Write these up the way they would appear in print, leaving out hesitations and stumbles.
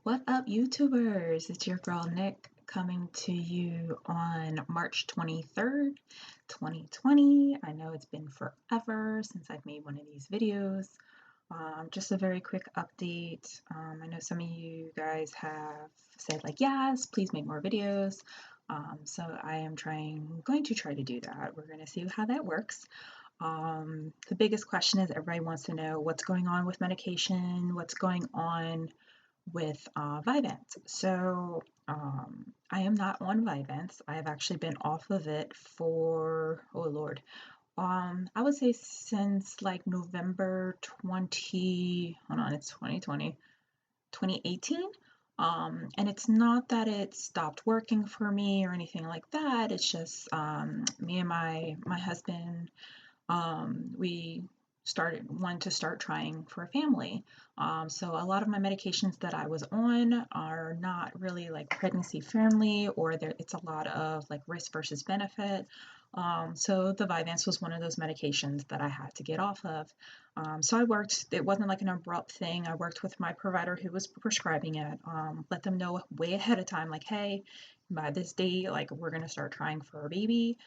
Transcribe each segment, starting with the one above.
What up, YouTubers? It's your girl Nick coming to you on March 23rd, 2020. I know it's been forever since I've made one of these videos. Just a very quick update. I know some of you guys have said like, yes, please make more videos. So I am going to try to do that. We're going to see how that works. The biggest question is everybody wants to know what's going on with medication, what's going on with Vyvanse. So I am not on Vyvanse. I have actually been off of it for, oh Lord, I would say since like November 20, hold on, it's 2020, 2018. And it's not that it stopped working for me or anything like that. It's just me and my husband, we wanted to start trying for a family. So a lot of my medications that I was on are not really like pregnancy friendly, or it's a lot of like risk versus benefit. So the Vyvanse was one of those medications that I had to get off of. So it wasn't like an abrupt thing. I worked with my provider who was prescribing it, let them know way ahead of time, like, hey, by this date, like we're gonna start trying for a baby.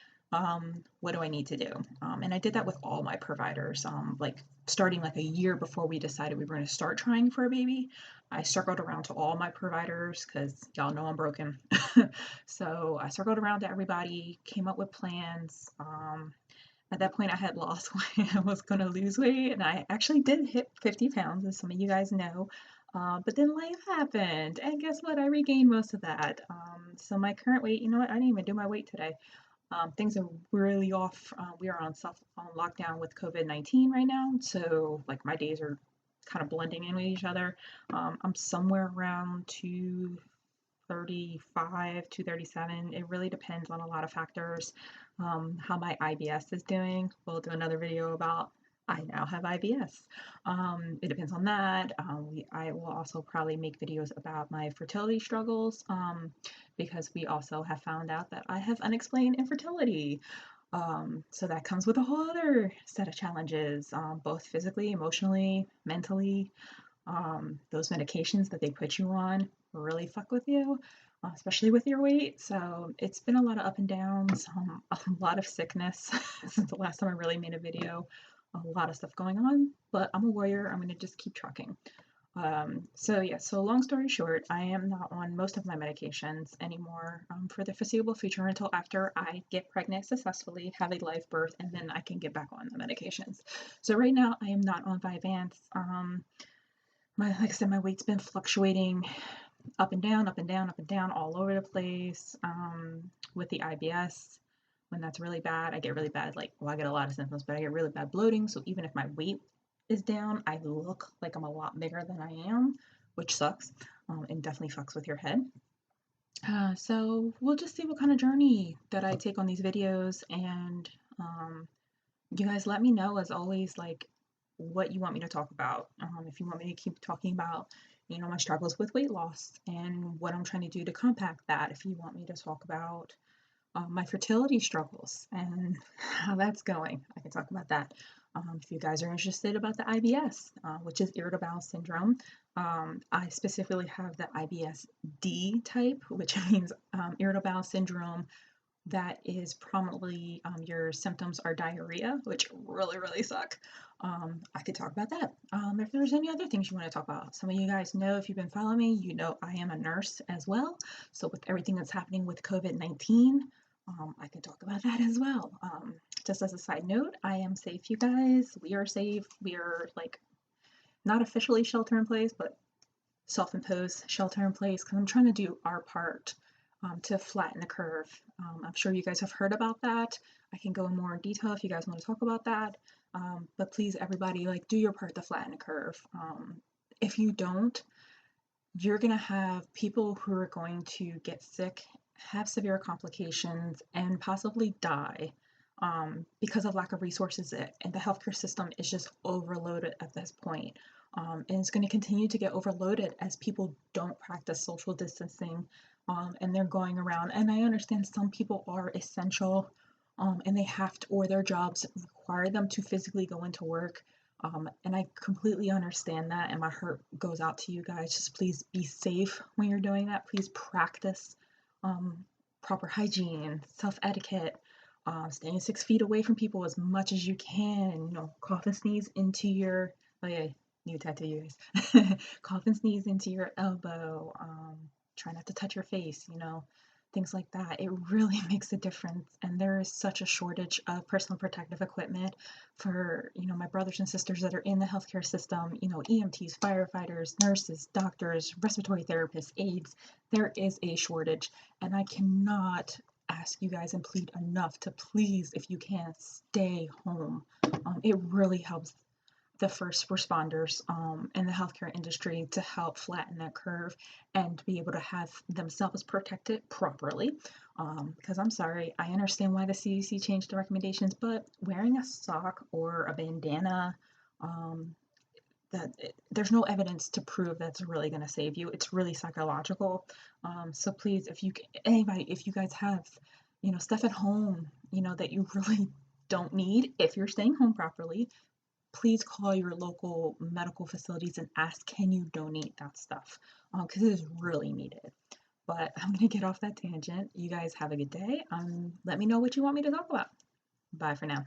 What do I need to do? And I did that with all my providers, like starting like a year before we decided we were going to start trying for a baby. I circled around to all my providers because y'all know I'm broken. So I circled around to everybody, came up with plans. At that point, I had lost weight. I was going to lose weight, and I actually did hit 50 pounds, as some of you guys know. But then life happened, and guess what? I regained most of that. So my current weight, you know what? I didn't even do my weight today. Things are really off. We are on lockdown with COVID-19 right now, so like my days are kind of blending in with each other. I'm somewhere around 235, 237. It really depends on a lot of factors. How my IBS is doing. We'll do another video about I now have IBS. It depends on that. I will also probably make videos about my fertility struggles, because we also have found out that I have unexplained infertility. So that comes with a whole other set of challenges, both physically, emotionally, mentally. Those medications that they put you on really fuck with you, especially with your weight. So it's been a lot of up and downs, a lot of sickness since the last time I really made a video. A lot of stuff going on, but I'm a warrior. I'm gonna just keep trucking. So yeah, so long story short, I am not on most of my medications anymore, for the foreseeable future until after I get pregnant successfully, have a live birth, and then I can get back on the medications. So right now I am not on Vyvanse. Like I said, my weight's been fluctuating up and down, up and down, up and down, all over the place. With the IBS, when that's really bad, I get really bad, like, well, I get a lot of symptoms, but I get really bad bloating. So even if my weight is down, I look like I'm a lot bigger than I am, which sucks, and definitely fucks with your head. So we'll just see what kind of journey that I take on these videos, and you guys let me know as always, like what you want me to talk about. If you want me to keep talking about, my struggles with weight loss and what I'm trying to do to combat that. If you want me to talk about my fertility struggles and how that's going, I can talk about that. If you guys are interested about the IBS, which is irritable bowel syndrome, I specifically have the IBS D type, which means irritable bowel syndrome that is prominently, your symptoms are diarrhea, which really, really suck. I could talk about that. If there's any other things you want to talk about, some of you guys know, if you've been following me, you know I am a nurse as well. So with everything that's happening with COVID-19, I can talk about that as well. Just as a side note, I am safe, you guys. We are safe. We are like not officially shelter in place, but self-imposed shelter in place because I'm trying to do our part, to flatten the curve. I'm sure you guys have heard about that. I can go in more in detail if you guys want to talk about that. But please, everybody, like, do your part to flatten the curve. If you don't, you're going to have people who are going to get sick, have severe complications, and possibly die, because of lack of resources. And the healthcare system is just overloaded at this point. And it's going to continue to get overloaded as people don't practice social distancing, and they're going around. And I understand some people are essential, and they have to, or their jobs require them to physically go into work. And I completely understand that, and my heart goes out to you guys. Just please be safe when you're doing that. Please practice um, proper hygiene, self etiquette, staying 6 feet away from people as much as you can. You know, cough and sneeze into your, oh yeah, new tattoo, you guys. Cough and sneeze into your elbow. Try not to touch your face. You know, things like that. It really makes a difference, and there is such a shortage of personal protective equipment for, you know, my brothers and sisters that are in the healthcare system, you know, EMTs, firefighters, nurses, doctors, respiratory therapists, aides. There is a shortage, and I cannot ask you guys and plead enough to please, if you can, stay home. It really helps the first responders in the healthcare industry to help flatten that curve and be able to have themselves protected properly. Because I'm sorry, I understand why the CDC changed the recommendations, but wearing a sock or a bandana, um, there's no evidence to prove that's really going to save you. It's really psychological. So please, if you anybody, if you guys have, you know, stuff at home, you know, that you really don't need, if you're staying home properly, please call your local medical facilities and ask, can you donate that stuff? Because it is really needed. But I'm going to get off that tangent. You guys have a good day. Let me know what you want me to talk about. Bye for now.